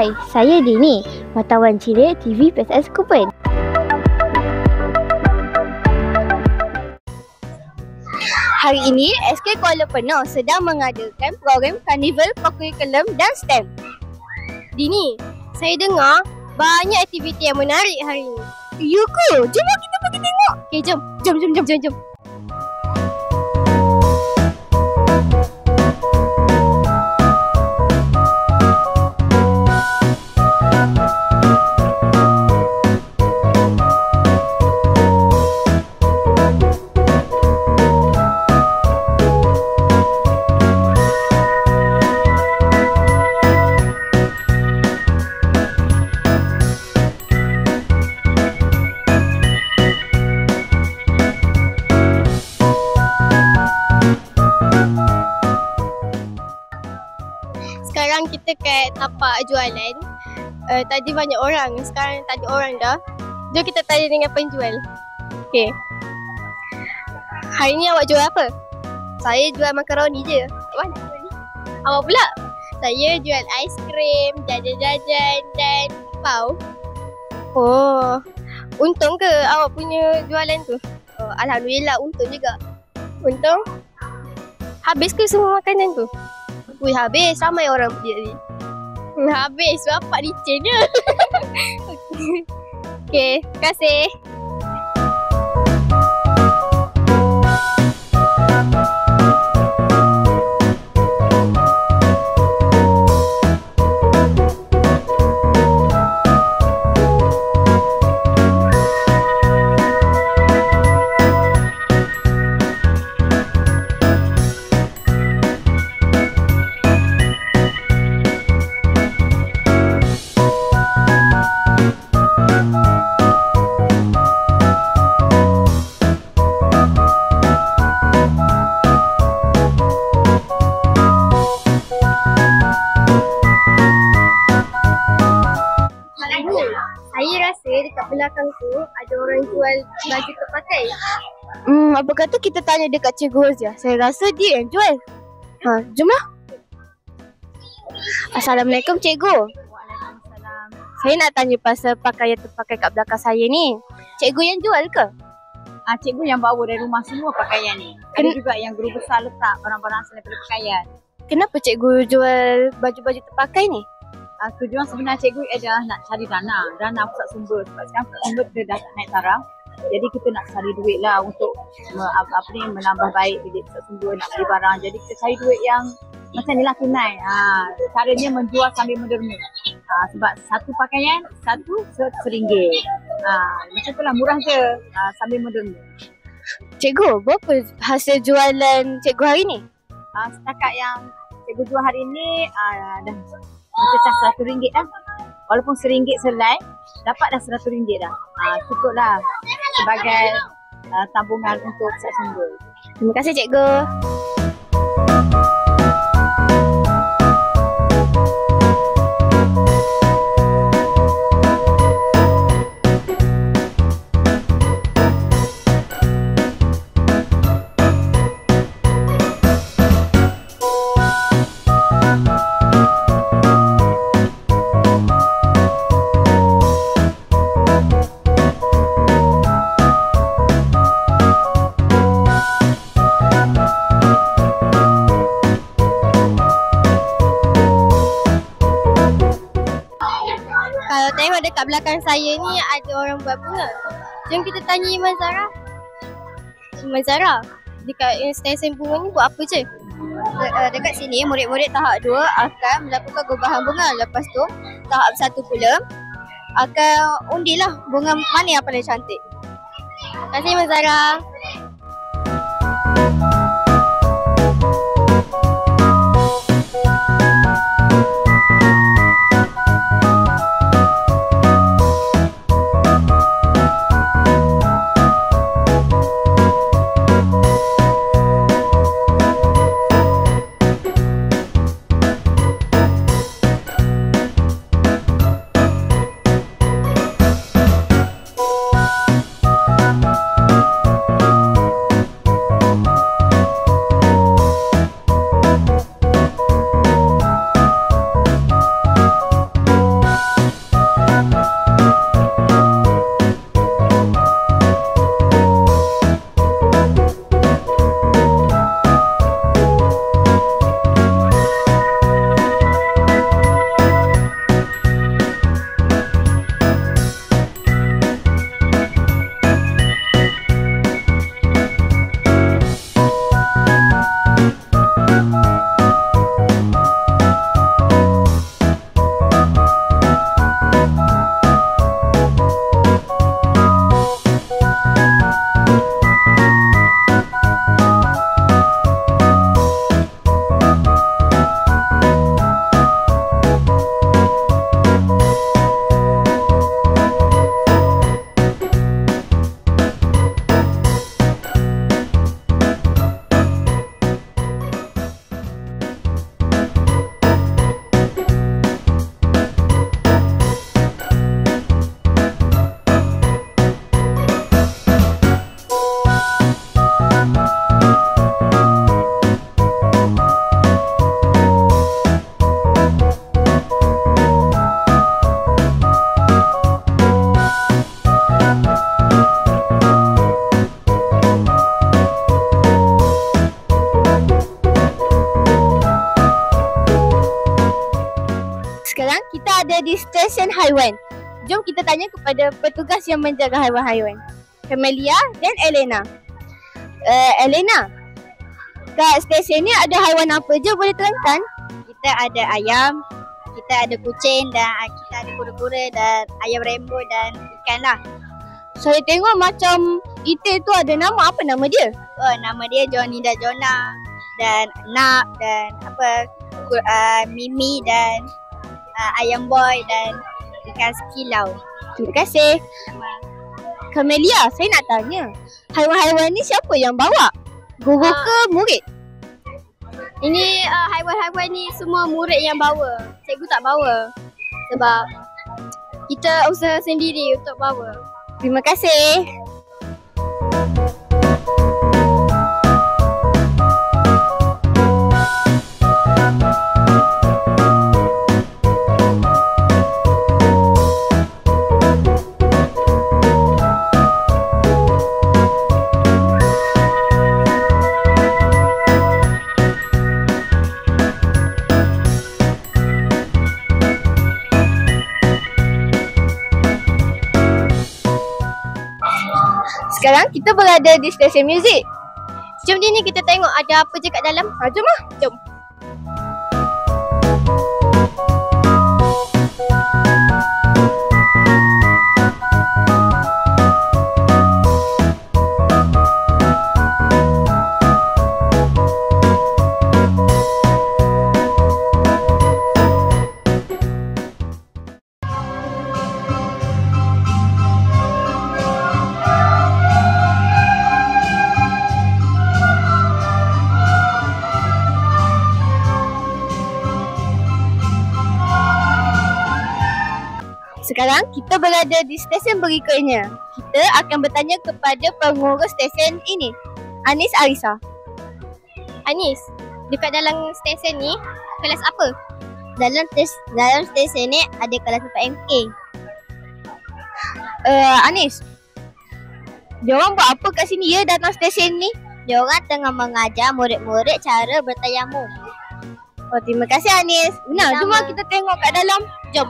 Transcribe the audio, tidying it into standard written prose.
Hai, saya Dini, wartawan cilik TV PSS Kupen. Hari ini, SK Kuala Penuh sedang mengadakan program Karnival Kurikulum dan STEM. Dini, saya dengar banyak aktiviti yang menarik hari ini. Ya ke? Jom kita pergi tengok. Okay, jom. Sekarang kita kat tapak jualan. Tadi banyak orang, sekarang tak ada orang dah. Jom kita tanya dengan penjual. Okay. Hari ni awak jual apa? Saya jual makaroni je. Mana makaroni? Awak pula? Saya jual aiskrim, jajan-jajan dan pau. Oh, untung ke awak punya jualan tu? Oh, Alhamdulillah, untung juga. Untung? Habis ke semua makanan tu? Wih, habis. Ramai orang pergi tadi. Habis. Bapak licin je. Okay, terima kasih. Saya rasa dekat belakang tu ada orang jual baju terpakai. Apa kata kita tanya dekat Cikgu Rozia. Saya rasa dia yang jual. Jomlah. Assalamualaikum Cikgu. Waalaikumsalam. Saya nak tanya pasal pakaian terpakai kat belakang saya ni. Cikgu yang jual ke? Cikgu yang bawa dari rumah semua pakaian ni. Ada juga yang guru besar letak barang-barang selain daripada pakaian. Kenapa Cikgu jual baju-baju terpakai ni? Tujuan sebenar cikgu adalah nak cari dana pusat sumber. Sebab sekarang pusat sumber kita dah naik taraf. Jadi kita nak cari duit lah untuk menambah baik bilik pusat sumber, nak beli barang. Jadi kita cari duit yang macam ni lah, tunai. Caranya menjual sambil menderma. Sebab satu pakaian, satu RM1. Macam tu lah, murah je sambil menderma. Cikgu, berapa hasil jualan cikgu hari ni? Setakat yang cikgu jual hari ni dah mencecah RM100 dah. Walaupun RM1 selai, dapat dah RM100 dah. Cukup lah sebagai tabungan untuk pusat sumber. Terima kasih Cikgu. Kalau tengok dekat belakang saya ni ada orang buat bunga. Jom kita tanya Iman Zara. Iman Zara, dekat stesen bunga ni buat apa je? Dekat sini murid-murid tahap 2 akan melakukan gubahan bunga. Lepas tu tahap 1 pula akan undilah bunga mana yang paling cantik. Terima kasih Iman Zara. berada di stesen haiwan. Jom kita tanya kepada petugas yang menjaga haiwan-haiwan. Camelia dan Elena. Elena, kat stesen ni ada haiwan apa je, boleh terangkan? Kita ada ayam, kita ada kucing dan kita ada kura-kura dan ayam rainbow dan ikan lah. Saya tengok macam itik tu ada nama, apa nama dia? Oh, nama dia Johnny dan Jonah dan Nak dan Mimi dan ayam boy dan ikan sekilau. Terima kasih. Camelia, saya nak tanya, haiwan-haiwan ni siapa yang bawa? Guru ke murid? Ini haiwan-haiwan ni semua murid yang bawa. Cikgu tak bawa sebab kita usaha sendiri untuk bawa. Terima kasih. Sekarang kita berada di stesen muzik. Jom ni kita tengok ada apa je kat dalam. Jom lah. Jom. Sekarang kita berada di stesen berikutnya. Kita akan bertanya kepada pengurus stesen ini, Anis Arisa. Anis, dekat dalam stesen ni kelas apa? Dalam stesen ni ada kelas 4MK. Anis, diorang buat apa kat sini ya dalam stesen ni? Diorang tengah mengajar murid-murid cara bertayamum. Oh, terima kasih Anis. Jom kita tengok kat dalam. Jom.